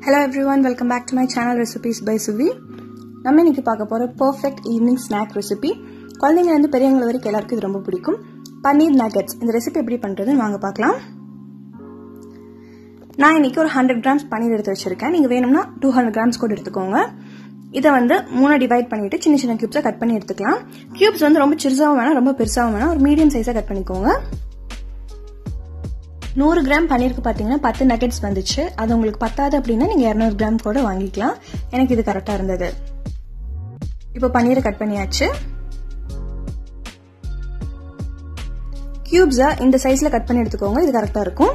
Hello everyone, welcome back to my channel Recipes by Suvi. நம்ம இன்னைக்கு பார்க்க போற perfect evening snack recipe. குழந்தைங்க இருந்து பெரியவங்க வரைக்கும் எல்லாருக்கும் இது ரொம்ப பிடிக்கும். பன்னீர் நகெட்ஸ். இந்த ரெசிபி எப்படி பண்றதுன்னு வாங்க பார்க்கலாம். நான் இன்னைக்கு ஒரு 100 grams பன்னீர் எடுத்து வச்சிருக்கேன். நீங்க வேணும்னா 200 grams கூட எடுத்துக்கோங்க. இத வந்து மூணா டிவைட் பண்ணிட்டு சின்ன சின்ன கியூப்ஸா கட் பண்ணி எடுத்துக்கலாம். கியூப்ஸ் வந்து ரொம்ப சிறுசாவும் வேணாம், ரொம்ப பெருசாவும் வேணாம், ஒரு மீடியம் சைஸா கட் பண்ணிக்கோங்க. 100 கிராம் பன்னீருக்கு பாத்தீங்கன்னா 10 நகெட்ஸ் வந்துச்சு. அது உங்களுக்கு பத்தாது அப்படின்னா நீங்க 200 கிராம் கூட வாங்கிக்கலாம். எனக்கு இது கரெக்டா இருந்தது. இப்போ பன்னீரை கட் பண்ணியாச்சு. கியூப்ஸா இந்த சைஸ்ல கட் பண்ணி எடுத்துக்கோங்க, இது கரெக்டா இருக்கும்.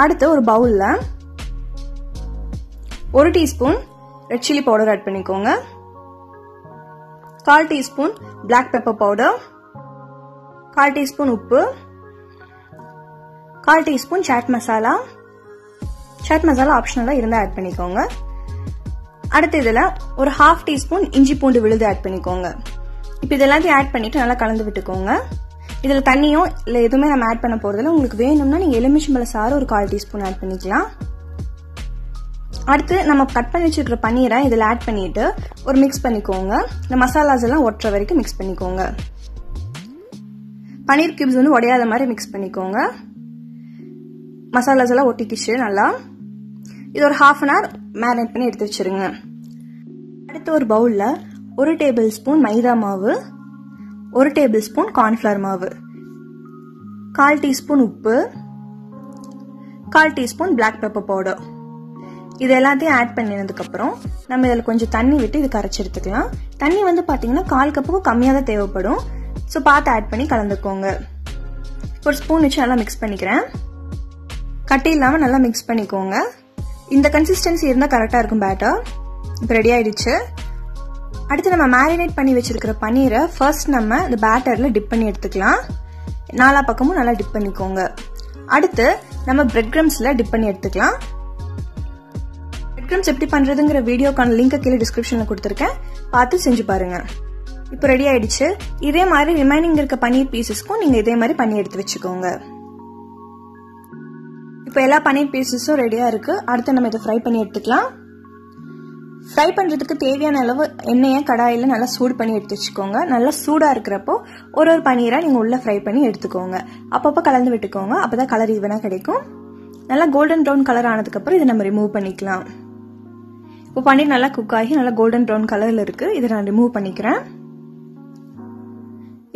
அடுத்து ஒரு பவுல்ல 1 teaspoon red chilli powder add பண்ணிக்கோங்க. 1/4 teaspoon black pepper powder, 1/4 teaspoon உப்பு, 1/4 டீஸ்பூன் சாட் மசாலா. சாட் மசாலா ஆப்ஷனலா இருந்தா ஆட் பண்ணிக்கோங்க. அடுத்து இதுல ஒரு 1/2 டீஸ்பூன் இஞ்சி பூண்டு விழுது ஆட் பண்ணிக்கோங்க. இப்போ இதெல்லாத்தையும் ஆட் பண்ணிட்டு நல்லா கலந்து விட்டுக்கோங்க. இதுல தண்ணியும் இல்ல எதுவுமே நம்ம ஆட் பண்ண போறதில்ல. உங்களுக்கு வேணும்னா நீங்க எலுமிச்சம்பழ சாறு ஒரு 1/4 டீஸ்பூன் ஆட் பண்ணிக்கலாம். அடுத்து நம்ம கட் பண்ணி வச்சிருக்கிற பன்னீரை இதுல ஆட் பண்ணிட்டு ஒரு மிக்ஸ் பண்ணிக்கோங்க. இந்த மசாலாஸ் எல்லாம் ஒட்டுற வரைக்கும் மிக்ஸ் பண்ணிக்கோங்க. பன்னீர் கியூப்ஸ் வந்து உடையாத மாதிரி மிக்ஸ் பண்ணிக்கோங்க. மசாலாஸ் எல்லாம் ஒட்டிக்கிச்சு நல்லா. இது ஒரு 1/2 hour மேரினேட் பண்ணி எடுத்து வச்சிருங்க. அடுத்து ஒரு பவுல்ல 1 டேபிள் ஸ்பூன் மைதா மாவு, 1 டேபிள் ஸ்பூன் கார்ன்ஃபிளவர் மாவு, 1/4 டீஸ்பூன் உப்பு, 1/4 டீஸ்பூன் பிளாக் பெப்பர் பவுடர். இது எல்லாத்தையும் ஆட் பண்ணினதுக்கு அப்புறம் நம்ம இதில் கொஞ்சம் தண்ணி விட்டு இது கரைச்சி எடுத்துக்கலாம். தண்ணி வந்து பாத்தீங்கன்னா 1/4 கப்புக்கு கம்மியாக தான் தேவைப்படும். ஸோ பார்த்து ஆட் பண்ணி கலந்துக்கோங்க. ஒரு ஸ்பூன் வச்சு நல்லா மிக்ஸ் பண்ணிக்கிறேன். கட்டி இல்லாம நல்லா மிக்ஸ் பண்ணிக்கோங்க. இந்த கன்சிஸ்டன்சி இருந்தா கரெக்டா இருக்கும் பேட்டர். இப்போ ரெடி ஆயிடுச்சு. அடுத்து நம்ம மேரினேட் பண்ணி வச்சிருக்கிற பன்னீரை ஃபர்ஸ்ட் நம்ம இந்த பேட்டர்ல டிப் பண்ணி எடுத்துக்கலாம். நாலா பக்கமும் நல்லா டிப் பண்ணிக்கோங்க. அடுத்து நம்ம பிரெட் கிரம்ஸ்ல டிப் பண்ணி எடுத்துக்கலாம். பிரெட் கிரம்ஸ் எப்படி பண்றதுங்கிற வீடியோக்கான லிங்க் கீழே டிஸ்கிரிப்ஷன்ல கொடுத்துருக்கேன், பார்த்து செஞ்சு பாருங்க. இப்போ ரெடி ஆயிடுச்சு. இதே மாதிரி ரிமைனிங் இருக்க பன்னீர் பீசஸ்க்கும் நீங்க இதே மாதிரி பண்ணி எடுத்து வச்சுக்கோங்க. இப்போ எல்லா பன்னீர் பீசஸும் ரெடியா இருக்கு. அடுத்து நம்ம இதை ஃப்ரை பண்ணி எடுத்துக்கலாம். ஃப்ரை பண்றதுக்கு தேவையான அளவு எண்ணெயை கடாயில நல்லா சூடு பண்ணி எடுத்து வச்சுக்கோங்க. நல்லா சூடா இருக்கிறப்போ ஒரு பன்னீரா நீங்க உள்ள ஃப்ரை பண்ணி எடுத்துக்கோங்க. அப்பப்போ கலந்து விட்டுக்கோங்க, அப்பதான் கலர் ஈவனா கிடைக்கும். நல்லா கோல்டன் ப்ரௌன் கலர் ஆனதுக்கு அப்புறம் இதை நம்ம ரிமூவ் பண்ணிக்கலாம். இப்போ பன்னீர் நல்லா குக் ஆகி நல்லா கோல்டன் ப்ரௌன் கலர்ல இருக்கு. இதை நான் ரிமூவ் பண்ணிக்கிறேன்.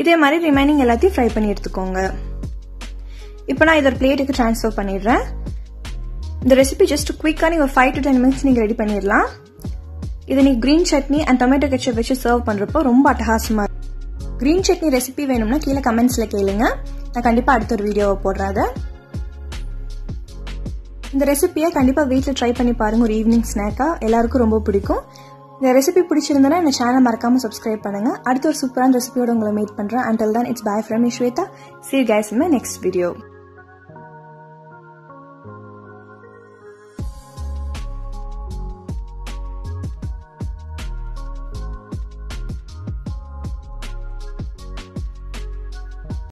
இதே மாதிரி ரிமைனிங் எல்லாத்தையும் ஃப்ரை பண்ணி எடுத்துக்கோங்க. இப்போ நான் இதை பிளேட்டுக்கு ட்ரான்ஸ்ஃபர் பண்ணிடுறேன். இந்த ரெசிபி ஜஸ்ட் குவிக்கா நீங்க ஒரு 5 to 10 minutes நீங்க ரெடி பண்ணிடலாம். இதை நீங்க green chutney and tomato ketchup வச்சு சர்வ் பண்றப்போ ரொம்ப அட்டகாசமா இருக்கும். கிரீன் சட்னி ரெசிபி வேணும்னா கீழே கமெண்ட்ஸ்ல கேளுங்க, நான் கண்டிப்பா அடுத்த ஒரு வீடியோவை போடுறேன். இந்த ரெசிபியை கண்டிப்பா வீட்டில் ட்ரை பண்ணி பாருங்க. ஒரு ஈவினிங் ஸ்நாக்கா எல்லாருக்கும் ரொம்ப பிடிக்கும். இந்த ரெசிபி பிடிச்சிருந்தா இந்த சேனல் மறக்காம சப்ஸ்கிரைப் பண்ணுங்க. அடுத்த ஒரு சூப்பரான ரெசிபியோட உங்களை மீட் பண்றேன். Until then, it's bye from me, Shweta. See you guys in my next video.